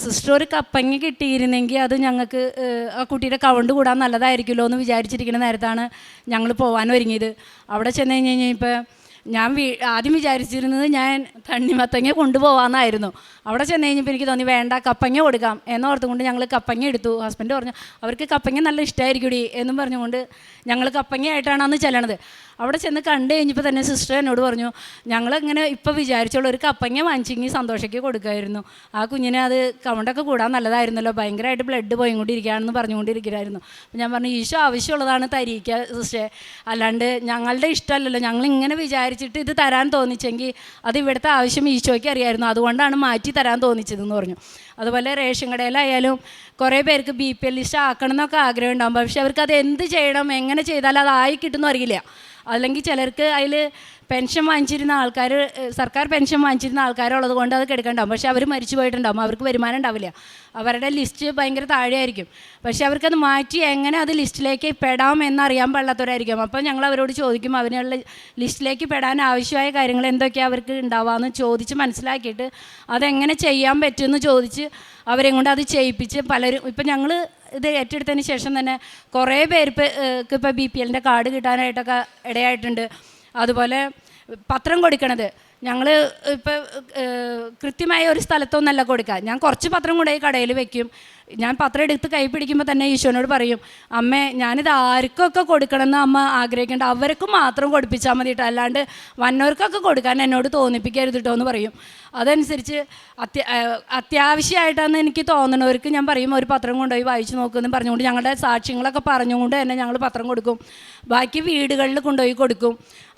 സിസ്റ്റർ ഒരു കപ്പങ്ങ കിട്ടിയിരുന്നെങ്കിൽ അത് ഞങ്ങൾക്ക് ആ കുട്ടിയുടെ കൗണ്ട് കൂടാൻ നല്ലതായിരിക്കുമല്ലോ എന്ന് വിചാരിച്ചിരിക്കുന്ന നേരത്താണ് ഞങ്ങൾ പോകാൻ ഒരുങ്ങിയത്. അവിടെ ചെന്ന് കഴിഞ്ഞപ്പോൾ ഞാൻ ആദ്യം വിചാരിച്ചിരുന്നത് ഞാൻ തണ്ണിമത്തങ്ങ കൊണ്ടുപോകാമെന്നായിരുന്നു. അവിടെ ചെന്ന് കഴിഞ്ഞപ്പോൾ എനിക്ക് തോന്നി വേണ്ട, കപ്പങ്ങ കൊടുക്കാം എന്നോർത്തുകൊണ്ട് ഞങ്ങൾ കപ്പങ്ങ എടുത്തു. ഹസ്ബൻഡ് പറഞ്ഞു അവർക്ക് കപ്പങ്ങ നല്ല ഇഷ്ടമായിരിക്കും എന്നും പറഞ്ഞുകൊണ്ട് ഞങ്ങൾ കപ്പങ്ങയായിട്ടാണ് അന്ന് ചെല്ലണത്. അവിടെ ചെന്ന് കണ്ടു കഴിഞ്ഞപ്പോൾ തന്നെ സിസ്റ്റർ എന്നോട് പറഞ്ഞു, ഞങ്ങളിങ്ങനെ ഇപ്പോൾ വിചാരിച്ചുള്ള ഒരു കപ്പങ്ങ വാങ്ങിച്ചെങ്കിൽ സന്തോഷയ്ക്ക് കൊടുക്കുമായിരുന്നു, ആ കുഞ്ഞിനെ അത് കൗണ്ടൊക്കെ കൂടാൻ നല്ലതായിരുന്നല്ലോ, ഭയങ്കരമായിട്ട് ബ്ലഡ് പോയിക്കൊണ്ടിരിക്കുകയാണെന്ന് പറഞ്ഞുകൊണ്ടിരിക്കുകയായിരുന്നു. അപ്പോൾ ഞാൻ പറഞ്ഞു ഈശോ ആവശ്യമുള്ളതാണ് തരിക സിസ്റ്ററെ, അല്ലാണ്ട് ഞങ്ങളുടെ ഇഷ്ടമല്ലല്ലോ, ഞങ്ങളിങ്ങനെ വിചാരിച്ചിട്ട് ഇത് തരാൻ തോന്നിച്ചെങ്കിൽ അത് ഇവിടുത്തെ ആവശ്യം ഈശോയ്ക്ക് അറിയായിരുന്നു, അതുകൊണ്ടാണ് മാറ്റി തരാൻ തോന്നിച്ചതെന്ന് പറഞ്ഞു. അതുപോലെ റേഷൻ കടയിലായാലും കുറേ പേർക്ക് BPL ലിസ്റ്റ് ആക്കണം എന്നൊക്കെ ആഗ്രഹം ഉണ്ടാകും. പക്ഷെ അവർക്ക് അത് എന്ത് ചെയ്യണം, എങ്ങനെ ചെയ്താൽ അതായി കിട്ടുമെന്ന് അറിയില്ല. അല്ലെങ്കിൽ ചിലർക്ക് അതിൽ പെൻഷൻ വാങ്ങിച്ചിരുന്ന ആൾക്കാർ, സർക്കാർ പെൻഷൻ വാങ്ങിച്ചിരുന്ന ആൾക്കാരുള്ളത് കൊണ്ട് അത് കിടക്കണ്ടാവും. പക്ഷെ അവർ മരിച്ചു പോയിട്ടുണ്ടാകും, അവർക്ക് വരുമാനം ഉണ്ടാവില്ല, അവരുടെ ലിസ്റ്റ് ഭയങ്കര താഴെയായിരിക്കും. പക്ഷെ അവർക്കത് മാറ്റി എങ്ങനെ അത് ലിസ്റ്റിലേക്ക് പെടാം എന്നറിയാൻ പാടില്ലാത്തവരായിരിക്കും. അപ്പോൾ ഞങ്ങൾ അവരോട് ചോദിക്കും, അവനുള്ള ലിസ്റ്റിലേക്ക് പെടാൻ ആവശ്യമായ കാര്യങ്ങൾ എന്തൊക്കെയാണ് അവർക്ക് ഉണ്ടാവാമെന്ന് ചോദിച്ച് മനസ്സിലാക്കിയിട്ട് അതെങ്ങനെ ചെയ്യാൻ പറ്റുമെന്ന് ചോദിച്ച് അവരെ കൊണ്ട് അത് ചെയ്യിപ്പിച്ച് പലരും ഇപ്പം ഞങ്ങൾ ഇത് ഏറ്റെടുത്തതിന് ശേഷം തന്നെ കുറേ പേർക്ക് ഇപ്പോൾ BPL കാർഡ് കിട്ടാനായിട്ടൊക്കെ ഇടയായിട്ടുണ്ട്. അതുപോലെ പത്രം കൊടുക്കണത് ഞങ്ങൾ ഇപ്പോൾ കൃത്യമായ ഒരു സ്ഥലത്തൊന്നല്ല കൊടുക്കുക. ഞാൻ കുറച്ച് പത്രം കൊണ്ടുപോയി കടയിൽ വെക്കും. ഞാൻ പത്രം എടുത്ത് കൈ പിടിക്കുമ്പോൾ തന്നെ ഈശോനോട് പറയും, അമ്മേ ഞാനിത് ആർക്കൊക്കെ കൊടുക്കണമെന്ന് അമ്മ ആഗ്രഹിക്കേണ്ട അവർക്ക് മാത്രം കൊടുപ്പിച്ചാൽ മതി കേട്ടോ, അല്ലാണ്ട് വന്നവർക്കൊക്കെ കൊടുക്കാൻ എന്നോട് തോന്നിപ്പിക്കരുത് കേട്ടോ എന്ന് പറയും. അതനുസരിച്ച് അത്യാവശ്യമായിട്ടാണെന്ന് എനിക്ക് തോന്നുന്നവർക്ക് ഞാൻ പറയും ഒരു പത്രം കൊണ്ടുപോയി വായിച്ച് നോക്കുമെന്ന് പറഞ്ഞുകൊണ്ട് ഞങ്ങളുടെ സാക്ഷ്യങ്ങളൊക്കെ പറഞ്ഞുകൊണ്ട് തന്നെ ഞങ്ങൾ പത്രം കൊടുക്കും. ബാക്കി വീടുകളിൽ കൊണ്ടുപോയി കൊടുക്കും.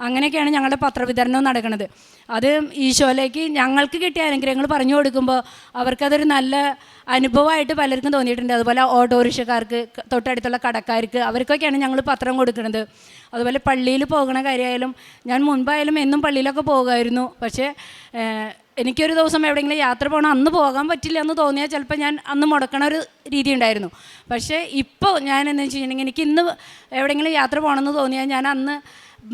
അങ്ങനെയൊക്കെയാണ് ഞങ്ങളുടെ പത്രവിതരണം നടക്കുന്നത്. അത് ഈശോയിലേക്ക് ഞങ്ങൾക്ക് കിട്ടിയ അനുഗ്രഹങ്ങൾ പറഞ്ഞു കൊടുക്കുമ്പോൾ അവർക്കതൊരു നല്ല അനുഭവമായിട്ട് പലർക്കും തോന്നിയിട്ടുണ്ട്. അതുപോലെ ഓട്ടോറിക്ഷക്കാർക്ക്, തൊട്ടടുത്തുള്ള കടക്കാർക്ക്, അവർക്കൊക്കെയാണ് ഞങ്ങൾ പത്രം കൊടുക്കുന്നത്. അതുപോലെ പള്ളിയിൽ പോകുന്ന കാര്യമായാലും ഞാൻ മുൻപായാലും എന്നും പള്ളിയിലൊക്കെ പോകുമായിരുന്നു. പക്ഷേ എനിക്കൊരു ദിവസം എവിടെയെങ്കിലും യാത്ര പോകണം, അന്ന് പോകാൻ പറ്റില്ല എന്ന് തോന്നിയാൽ ചിലപ്പോൾ ഞാൻ അന്ന് മുടക്കണ ഒരു രീതി ഉണ്ടായിരുന്നു. പക്ഷേ ഇപ്പോൾ ഞാൻ എന്താണെന്ന് വെച്ചിട്ടുണ്ടെങ്കിൽ എനിക്ക് ഇന്ന് എവിടെയെങ്കിലും യാത്ര പോകണമെന്ന് തോന്നിയാൽ ഞാൻ അന്ന്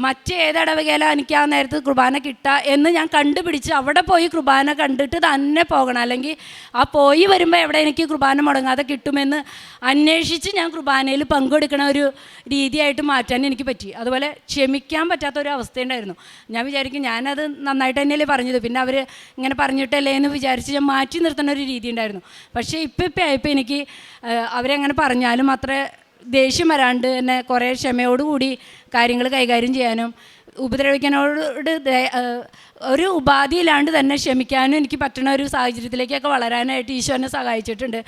മറ്റേതിടവകയില എനിക്ക് ആ നേരത്ത് കുർബാന കിട്ടുക എന്ന് ഞാൻ കണ്ടുപിടിച്ച് അവിടെ പോയി കുർബാന കണ്ടിട്ട് തന്നെ പോകണം. അല്ലെങ്കിൽ ആ പോയി വരുമ്പോൾ എവിടെ എനിക്ക് കുർബാന മുടങ്ങാതെ കിട്ടുമെന്ന് അന്വേഷിച്ച് ഞാൻ കുർബാനയിൽ പങ്കെടുക്കണ ഒരു രീതിയായിട്ട് മാറ്റാൻ എനിക്ക് പറ്റി. അതുപോലെ ക്ഷമിക്കാൻ പറ്റാത്തൊരു അവസ്ഥയുണ്ടായിരുന്നു. ഞാൻ വിചാരിക്കും ഞാനത് നന്നായിട്ട് തന്നെയല്ലേ പറഞ്ഞത്, പിന്നെ അവർ ഇങ്ങനെ പറഞ്ഞിട്ടല്ലേ എന്ന് വിചാരിച്ച് ഞാൻ മാറ്റി നിർത്തുന്ന ഒരു രീതി ഉണ്ടായിരുന്നു. പക്ഷേ ഇപ്പം ആയപ്പോൾ എനിക്ക് അവരെങ്ങനെ പറഞ്ഞാലും അത്ര ദേഷ്യം വരാണ്ട് തന്നെ കുറേ ക്ഷമയോടുകൂടി കാര്യങ്ങൾ കൈകാര്യം ചെയ്യാനും ഉപദ്രവിക്കാനോട് ഒരു ഉപാധിയില്ലാണ്ട് തന്നെ ക്ഷമിക്കാനും എനിക്ക് പറ്റുന്ന ഒരു സാഹചര്യത്തിലേക്കൊക്കെ വളരാനായിട്ട് ഈശോ എന്നെ സഹായിച്ചിട്ടുണ്ട്.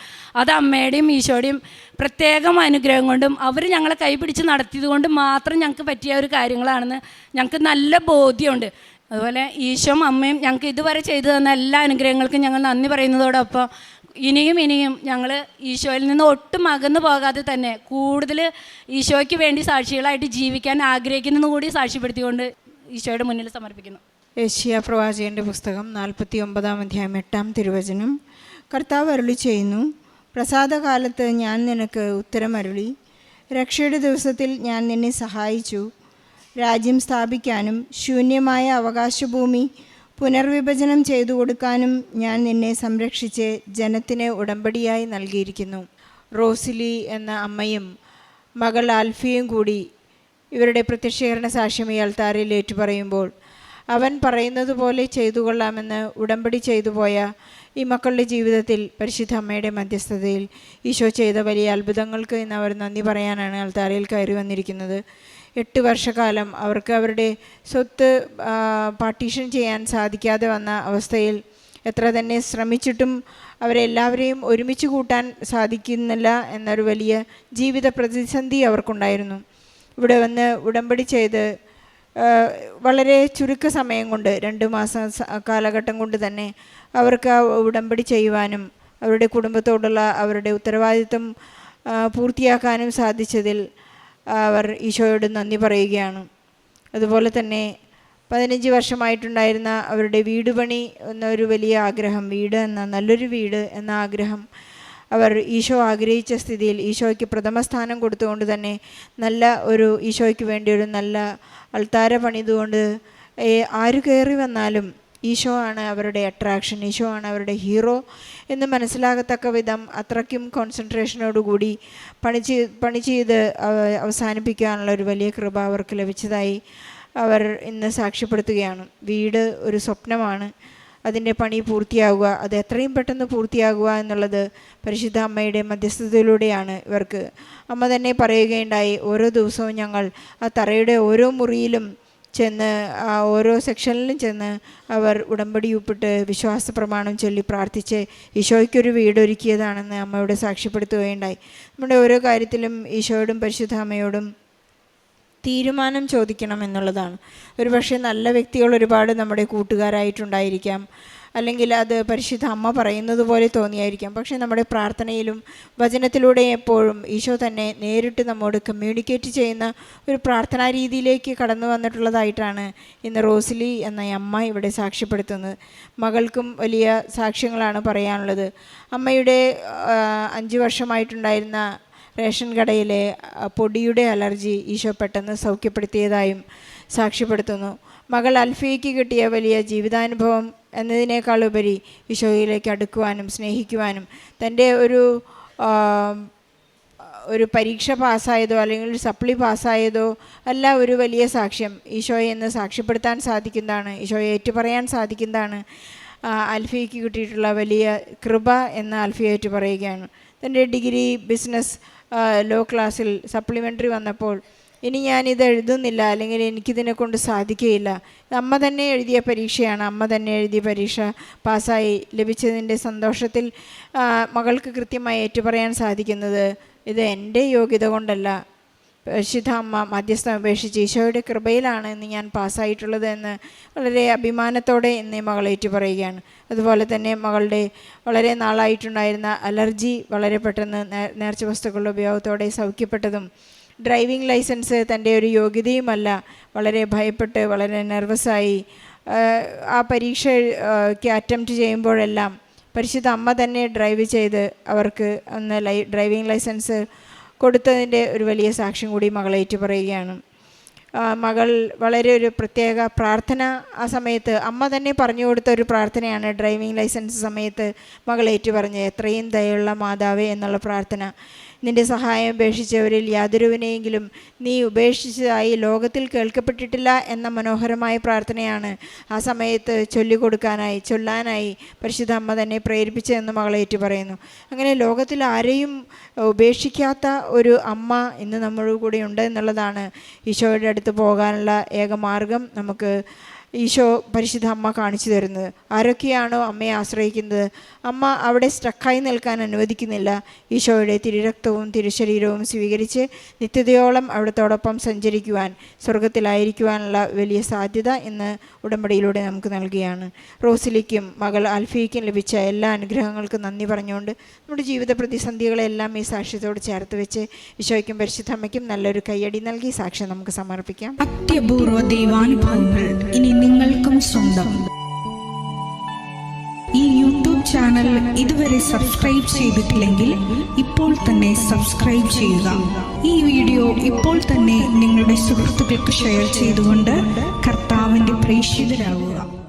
അത് അമ്മയുടെയും ഈശോയുടെയും പ്രത്യേകം അനുഗ്രഹം കൊണ്ടും അവർ ഞങ്ങളെ കൈപിടിച്ച് നടത്തിയത് കൊണ്ട് മാത്രം ഞങ്ങൾക്ക് പറ്റിയ ഒരു കാര്യങ്ങളാണെന്ന് ഞങ്ങൾക്ക് നല്ല ബോധ്യമുണ്ട്. അതുപോലെ ഈശോയും അമ്മയും ഞങ്ങൾക്ക് ഇതുവരെ ചെയ്തു തന്ന എല്ലാ അനുഗ്രഹങ്ങൾക്കും ഞങ്ങൾ നന്ദി പറയുന്നതോടൊപ്പം ഇനിയും ഞങ്ങൾ ഈശോയിൽ നിന്ന് ഒട്ടും അകന്നു പോകാതെ തന്നെ കൂടുതൽ ഈശോയ്ക്ക് വേണ്ടി സാക്ഷികളായിട്ട് ജീവിക്കാൻ ആഗ്രഹിക്കുന്നതെന്ന് കൂടി സാക്ഷ്യപ്പെടുത്തിക്കൊണ്ട് ഈശോയുടെ മുന്നിൽ സമർപ്പിക്കുന്നു. യെശയ്യാ പ്രവാചകൻ്റെ പുസ്തകം 49-ാം അധ്യായം 8-ാം തിരുവചനം. കർത്താവ് അരുളി ചെയ്യുന്നു, പ്രസാദകാലത്ത് ഞാൻ നിനക്ക് ഉത്തരമരുളി, രക്ഷയുടെ ദിവസത്തിൽ ഞാൻ നിന്നെ സഹായിച്ചു. രാജ്യം സ്ഥാപിക്കാനും ശൂന്യമായ അവകാശഭൂമി പുനർവിഭജനം ചെയ്തു കൊടുക്കാനും ഞാൻ നിന്നെ സംരക്ഷിച്ച് ജനത്തിന് ഉടമ്പടിയായി നൽകിയിരിക്കുന്നു. റോസിലി എന്ന അമ്മയും മകൾ ആൽഫിയും കൂടി ഇവരുടെ പ്രത്യക്ഷീകരണ സാക്ഷ്യം ഈ അൾത്താരയിൽ ഏറ്റുപറയുമ്പോൾ അവൻ പറയുന്നത് പോലെ ചെയ്തു കൊള്ളാമെന്ന് ഉടമ്പടി ചെയ്തു പോയ ഈ മക്കളുടെ ജീവിതത്തിൽ പരിശുദ്ധ അമ്മയുടെ മധ്യസ്ഥതയിൽ ഈശോ ചെയ്ത വലിയ അത്ഭുതങ്ങൾക്ക് ഇന്ന് അവർ നന്ദി പറയാനാണ് അൾത്താരയിൽ കയറി വന്നിരിക്കുന്നത്. 8 വർഷക്കാലം അവർക്ക് അവരുടെ സ്വത്ത് പാർട്ടീഷൻ ചെയ്യാൻ സാധിക്കാതെ വന്ന അവസ്ഥയിൽ എത്ര തന്നെ ശ്രമിച്ചിട്ടും അവരെല്ലാവരെയും ഒരുമിച്ച് കൂട്ടാൻ സാധിക്കുന്നില്ല എന്നൊരു വലിയ ജീവിത പ്രതിസന്ധി അവർക്കുണ്ടായിരുന്നു. ഇവിടെ വന്ന് ഉടമ്പടി ചെയ്ത് വളരെ ചുരുക്ക സമയം കൊണ്ട് 2 മാസം കാലഘട്ടം കൊണ്ട് തന്നെ അവർക്ക് ആ ഉടമ്പടി ചെയ്യുവാനും അവരുടെ കുടുംബത്തോടുള്ള അവരുടെ ഉത്തരവാദിത്വം പൂർത്തിയാക്കാനും സാധിച്ചതിൽ അവർ ഈശോയോട് നന്ദി പറയുകയാണ്. അതുപോലെ തന്നെ 15 വർഷമായിട്ടുണ്ടായിരുന്ന അവരുടെ വീട് പണി എന്നൊരു വലിയ ആഗ്രഹം, വീട് എന്ന നല്ലൊരു വീട് എന്ന ആഗ്രഹം അവർ ഈശോ ആഗ്രഹിച്ച സ്ഥിതിയിൽ ഈശോയ്ക്ക് പ്രഥമ സ്ഥാനം കൊടുത്തുകൊണ്ട് തന്നെ നല്ല ഒരു ഈശോയ്ക്ക് വേണ്ടി ഒരു നല്ല അൾത്താര പണിതുകൊണ്ട് ആര് കയറി വന്നാലും ഈശോ ആണ് അവരുടെ അട്രാക്ഷൻ, ഈശോ ആണ് അവരുടെ എന്ന് മനസ്സിലാകത്തക്ക വിധം അത്രയ്ക്കും കോൺസെൻട്രേഷനോടുകൂടി പണി ചെയ്ത് അവസാനിപ്പിക്കാനുള്ള ഒരു വലിയ കൃപ അവർക്ക് ലഭിച്ചതായി അവർ ഇന്ന് സാക്ഷ്യപ്പെടുത്തുകയാണ്. വീട് ഒരു സ്വപ്നമാണ്, അതിൻ്റെ പണി പൂർത്തിയാകുക, അത് എത്രയും പെട്ടെന്ന് പൂർത്തിയാകുക എന്നുള്ളത് പരിശുദ്ധ അമ്മയുടെ മധ്യസ്ഥതയിലൂടെയാണ് ഇവർക്ക്. അമ്മ തന്നെ പറയുകയുണ്ടായി, ഓരോ ദിവസവും ഞങ്ങൾ ആ തറയുടെ ഓരോ മുറിയിലും ചെന്ന് ആ ഓരോ സെക്ഷനിലും ചെന്ന് അവർ ഉടമ്പടി ഒപ്പിട്ട് വിശ്വാസ പ്രമാണം ചൊല്ലി പ്രാർത്ഥിച്ച് ഈശോയ്ക്കൊരു വീടൊരുക്കിയതാണെന്ന് അമ്മയോട് സാക്ഷ്യപ്പെടുത്തുകയുണ്ടായി. നമ്മുടെ ഓരോ കാര്യത്തിലും ഈശോയോടും പരിശുദ്ധ അമ്മയോടും തീരുമാനം ചോദിക്കണം എന്നുള്ളതാണ്. ഒരുപക്ഷെ നല്ല വ്യക്തികൾ ഒരുപാട് നമ്മുടെ കൂട്ടുകാരായിട്ടുണ്ടായിരിക്കാം, അല്ലെങ്കിൽ അത് പരിശുദ്ധ അമ്മ പറയുന്നത് പോലെ തോന്നിയായിരിക്കാം. പക്ഷേ നമ്മുടെ പ്രാർത്ഥനയിലും വചനത്തിലൂടെ എപ്പോഴും ഈശോ തന്നെ നേരിട്ട് നമ്മോട് കമ്മ്യൂണിക്കേറ്റ് ചെയ്യുന്ന ഒരു പ്രാർത്ഥനാ രീതിയിലേക്ക് കടന്നു വന്നിട്ടുള്ളതായിട്ടാണ് ഇന്ന് റോസ്ലി എന്ന അമ്മ ഇവിടെ സാക്ഷ്യപ്പെടുത്തുന്നത്. മകൾക്കും വലിയ സാക്ഷ്യങ്ങളാണ് പറയാനുള്ളത്. അമ്മയുടെ 5 വർഷമായിട്ടുണ്ടായിരുന്ന റേഷൻ കടയിലെ പൊടിയുടെ അലർജി ഈശോ പെട്ടെന്ന് സൗഖ്യപ്പെടുത്തിയതായും സാക്ഷ്യപ്പെടുത്തുന്നു. മകൾ അൽഫിയയ്ക്ക് കിട്ടിയ വലിയ ജീവിതാനുഭവം എന്നതിനേക്കാളുപരി ഈശോയിലേക്ക് അടുക്കുവാനും സ്നേഹിക്കുവാനും തൻ്റെ ഒരു പരീക്ഷ പാസ്സായതോ അല്ലെങ്കിൽ ഒരു സപ്ലി പാസ്സായതോ അല്ല ഒരു വലിയ സാക്ഷ്യം. ഈശോയെ എന്ന് സാക്ഷ്യപ്പെടുത്താൻ സാധിക്കുന്നതാണ്, ഈശോയെ ഏറ്റുപറയാൻ സാധിക്കുന്നതാണ് അൽഫിയയ്ക്ക് കിട്ടിയിട്ടുള്ള വലിയ കൃപ എന്ന് അൽഫിയ ഏറ്റു പറയുകയാണ്. തൻ്റെ ഡിഗ്രി ബിസിനസ് ലോ ക്ലാസ്സിൽ സപ്ലിമെൻ്ററി വന്നപ്പോൾ ഇനി ഞാനിത് എഴുതുന്നില്ല, അല്ലെങ്കിൽ എനിക്കിതിനെ കൊണ്ട് സാധിക്കുകയില്ല, അമ്മ തന്നെ എഴുതിയ പരീക്ഷയാണ്, അമ്മ തന്നെ എഴുതിയ പരീക്ഷ പാസ്സായി ലഭിച്ചതിൻ്റെ സന്തോഷത്തിൽ മകൾക്ക് കൃത്യമായി ഏറ്റുപറയാൻ സാധിക്കുന്നത് ഇത് എൻ്റെ യോഗ്യത കൊണ്ടല്ല, പരിശുദ്ധ അമ്മ മധ്യസ്ഥം അപേക്ഷിച്ച് ഈശോയുടെ കൃപയിലാണ് ഇന്ന് ഞാൻ പാസ്സായിട്ടുള്ളത് എന്ന് വളരെ അഭിമാനത്തോടെ ഇന്ന് മകൾ ഏറ്റുപറയുകയാണ്. അതുപോലെ തന്നെ മകളുടെ വളരെ നാളായിട്ടുണ്ടായിരുന്ന അലർജി വളരെ പെട്ടെന്ന് നേർച്ച വസ്തുക്കളുടെ ഉപയോഗത്തോടെ സൗഖ്യപ്പെട്ടതും ഡ്രൈവിംഗ് ലൈസൻസ് തൻ്റെ ഒരു യോഗ്യതയുമല്ല, വളരെ ഭയപ്പെട്ട് വളരെ നെർവസായി ആ പരീക്ഷയ്ക്ക് അറ്റംപ്റ്റ് ചെയ്യുമ്പോഴെല്ലാം പരിശുദ്ധ അമ്മ തന്നെ ഡ്രൈവ് ചെയ്ത് അവർക്ക് അന്ന് ഡ്രൈവിംഗ് ലൈസൻസ് കൊടുത്തതിൻ്റെ ഒരു വലിയ സാക്ഷ്യം കൂടി മകൾ ഏറ്റുപറയുകയാണ്. മകൾ വളരെ ഒരു പ്രത്യേക പ്രാർത്ഥന ആ സമയത്ത് അമ്മ തന്നെ പറഞ്ഞു കൊടുത്ത ഒരു പ്രാർത്ഥനയാണ് ഡ്രൈവിംഗ് ലൈസൻസ് സമയത്ത് മകൾ ഏറ്റുപറഞ്ഞ്, എത്രയും ദയുള്ള മാതാവേ എന്നുള്ള പ്രാർത്ഥന. നിൻ്റെ സഹായം ഉപേക്ഷിച്ചവരിൽ യാതൊരുവിനെയെങ്കിലും നീ ഉപേക്ഷിച്ചതായി ലോകത്തിൽ കേൾക്കപ്പെട്ടിട്ടില്ല എന്ന മനോഹരമായ പ്രാർത്ഥനയാണ് ആ സമയത്ത് ചൊല്ലാനായി പരിശുദ്ധ അമ്മ തന്നെ പ്രേരിപ്പിച്ചതെന്ന് മകൾ ഏറ്റു പറയുന്നു. അങ്ങനെ ലോകത്തിൽ ആരെയും ഉപേക്ഷിക്കാത്ത ഒരു അമ്മ ഇന്ന് നമ്മുടെ കൂടെ ഉണ്ട് എന്നുള്ളതാണ് ഈശോയുടെ അടുത്ത് പോകാനുള്ള ഏക മാർഗം നമുക്ക് ഈശോ പരിശുദ്ധ അമ്മ കാണിച്ചു തരുന്നത്. ആരൊക്കെയാണോ അമ്മയെ ആശ്രയിക്കുന്നത്, അമ്മ അവിടെ സ്റ്റക്കായി നിൽക്കാൻ അനുവദിക്കുന്നില്ല. ഈശോയുടെ തിരുരക്തവും തിരുശരീരവും സ്വീകരിച്ച് നിത്യതയോളം അവിടത്തോടൊപ്പം സഞ്ചരിക്കുവാൻ, സ്വർഗത്തിലായിരിക്കുവാനുള്ള വലിയ സാധ്യത ഇന്ന് ഉടമ്പടിയിലൂടെ നമുക്ക് നൽകുകയാണ്. റോസിലിക്കും മകൾ ആൽഫിയയ്ക്കും ലഭിച്ച എല്ലാ അനുഗ്രഹങ്ങൾക്കും നന്ദി പറഞ്ഞുകൊണ്ട് നമ്മുടെ ജീവിത പ്രതിസന്ധികളെല്ലാം ഈ സാക്ഷ്യത്തോട് ചേർത്ത് വെച്ച് ഈശോയ്ക്കും പരിശുദ്ധ അമ്മയ്ക്കും നല്ലൊരു കയ്യടി നൽകി സാക്ഷ്യം നമുക്ക് സമർപ്പിക്കാം. അത്യപൂർവ ദൈവാനുഭവങ്ങൾ ഇനി നിങ്ങൾക്കും സ്വന്തം. ഈ യൂട്യൂബ് ചാനൽ ഇതുവരെ സബ്സ്ക്രൈബ് ചെയ്തിട്ടില്ലെങ്കിൽ ഇപ്പോൾ തന്നെ സബ്സ്ക്രൈബ് ചെയ്യുക. ഈ വീഡിയോ ഇപ്പോൾ തന്നെ നിങ്ങളുടെ സുഹൃത്തുക്കൾക്ക് ഷെയർ ചെയ്തുകൊണ്ട് കർത്താവിൻ്റെ പ്രേക്ഷിതരാകുക.